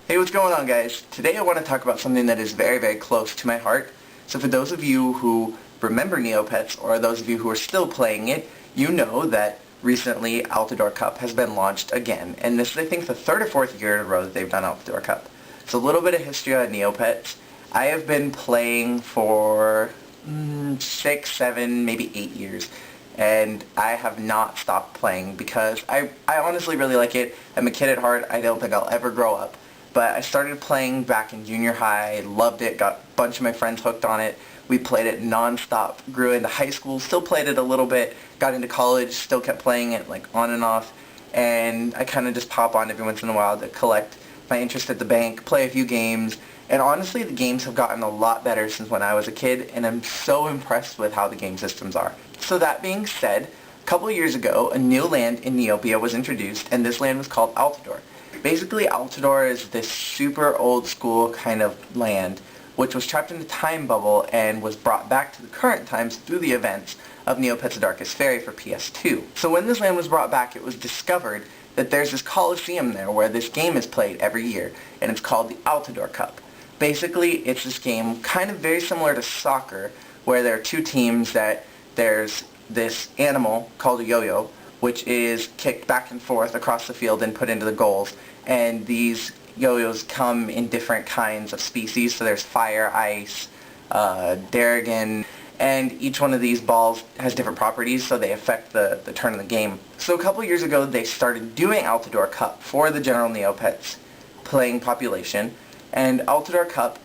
Hey, what's going on, guys? Today I want to talk about something that is very, very close to my heart. So for those of you who remember Neopets, or those of you who are still playing it, you know that recently Altador Cup has been launched again. And this is, I think, the third or fourth year in a row that they've done Altador Cup. So a little bit of history on Neopets. I have been playing for 6, 7, maybe 8 years. And I have not stopped playing because I honestly really like it. I'm a kid at heart. I don't think I'll ever grow up. But I started playing back in junior high, loved it, got a bunch of my friends hooked on it. We played it non-stop, grew into high school, still played it a little bit, got into college, still kept playing it like on and off. And I kind of just pop on every once in a while to collect my interest at the bank, play a few games. And honestly, the games have gotten a lot better since when I was a kid, and I'm so impressed with how the game systems are. So that being said, a couple of years ago, a new land in Neopia was introduced, and this land was called Altador. Basically, Altador is this super old school kind of land which was trapped in a time bubble and was brought back to the current times through the events of Neopets Darkest Fairy for PS2. So when this land was brought back, it was discovered that there's this coliseum there where this game is played every year, and it's called the Altador Cup. Basically, it's this game kind of very similar to soccer, where there are two teams that there's this animal called a yo-yo, which is kicked back and forth across the field and put into the goals. And these yo-yos come in different kinds of species, so there's fire, ice, Darrigan, and each one of these balls has different properties, so they affect the turn of the game. So a couple years ago, they started doing Altador Cup for the general Neopets playing population, and Altador Cup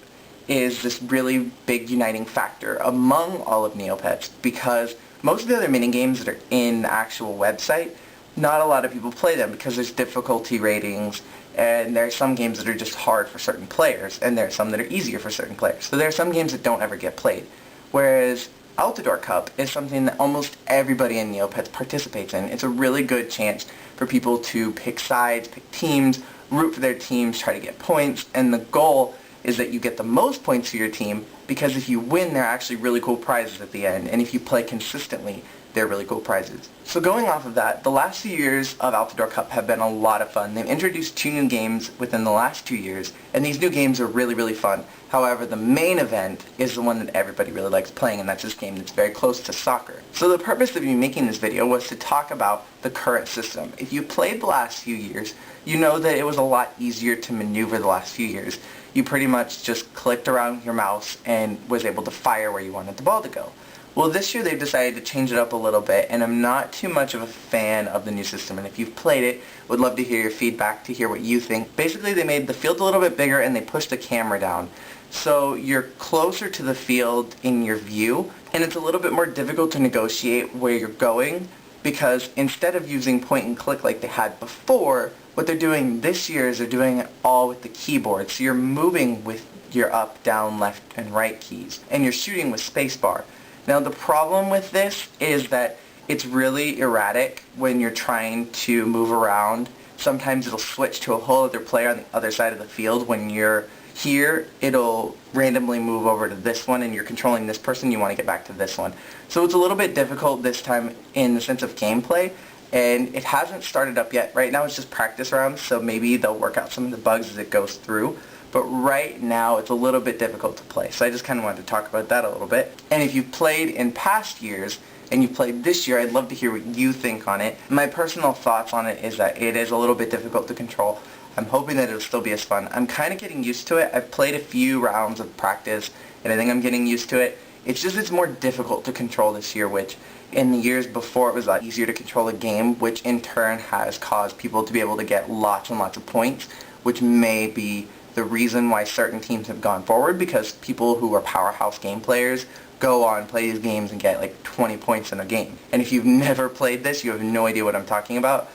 is this really big uniting factor among all of Neopets because most of the other minigames that are in the actual website, not a lot of people play them because there's difficulty ratings, and there are some games that are just hard for certain players, and there are some that are easier for certain players. So there are some games that don't ever get played. Whereas Altador Cup is something that almost everybody in Neopets participates in. It's a really good chance for people to pick sides, pick teams, root for their teams, try to get points, and the goal is that you get the most points for your team, because if you win, there are actually really cool prizes at the end, and if you play consistently, they're really cool prizes. So going off of that, the last few years of Altador Cup have been a lot of fun. They've introduced 2 new games within the last 2 years, and these new games are really, really fun. However, the main event is the one that everybody really likes playing, and that's this game that's very close to soccer. So the purpose of me making this video was to talk about the current system. If you played the last few years, you know that it was a lot easier to maneuver the last few years. You pretty much just clicked around your mouse and was able to fire where you wanted the ball to go. Well, this year they've decided to change it up a little bit, and I'm not too much of a fan of the new system, and if you've played it, would love to hear your feedback, to hear what you think. Basically, they made the field a little bit bigger, and they pushed the camera down. So you're closer to the field in your view, and it's a little bit more difficult to negotiate where you're going, because instead of using point and click like they had before, what they're doing this year is they're doing it all with the keyboard. So you're moving with your up, down, left, and right keys, and you're shooting with spacebar. Now the problem with this is that it's really erratic when you're trying to move around. Sometimes it'll switch to a whole other player on the other side of the field. When you're here, it'll randomly move over to this one, and you're controlling this person, you want to get back to this one. So it's a little bit difficult this time in the sense of gameplay, and it hasn't started up yet. Right now it's just practice rounds, so maybe they'll work out some of the bugs as it goes through. But right now it's a little bit difficult to play, so I just kind of wanted to talk about that a little bit. And if you've played in past years, and you played this year, I'd love to hear what you think on it. My personal thoughts on it is that it is a little bit difficult to control. I'm hoping that it'll still be as fun. I'm kind of getting used to it. I've played a few rounds of practice, and I think I'm getting used to it. It's just it's more difficult to control this year, which in the years before it was a lot easier to control a game, which in turn has caused people to be able to get lots and lots of points, which may be the reason why certain teams have gone forward, because people who are powerhouse game players go on, play these games, and get like 20 points in a game. And if you've never played this, you have no idea what I'm talking about.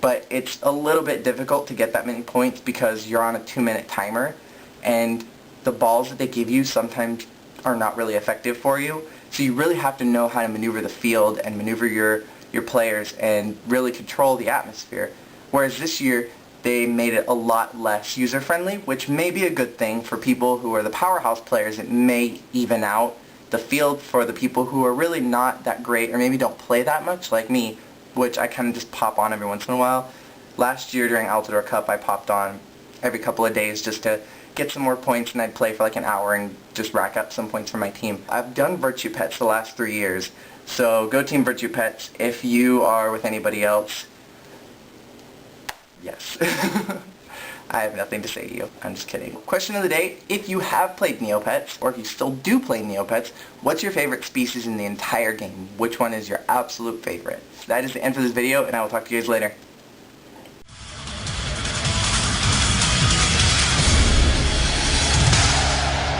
But it's a little bit difficult to get that many points because you're on a 2-minute timer, and the balls that they give you sometimes are not really effective for you. So you really have to know how to maneuver the field and maneuver your players and really control the atmosphere. Whereas this year, they made it a lot less user-friendly, which may be a good thing for people who are the powerhouse players. It may even out the field for the people who are really not that great or maybe don't play that much, like me, which I kind of just pop on every once in a while. Last year during Altador Cup, I popped on every couple of days just to get some more points, and I'd play for like an hour and just rack up some points for my team. I've done Virtupets the last 3 years, so go Team Virtupets. If you are with anybody else, yes. I have nothing to say to you. I'm just kidding. Question of the day, if you have played Neopets, or if you still do play Neopets, what's your favorite species in the entire game? Which one is your absolute favorite? That is the end for this video, and I will talk to you guys later.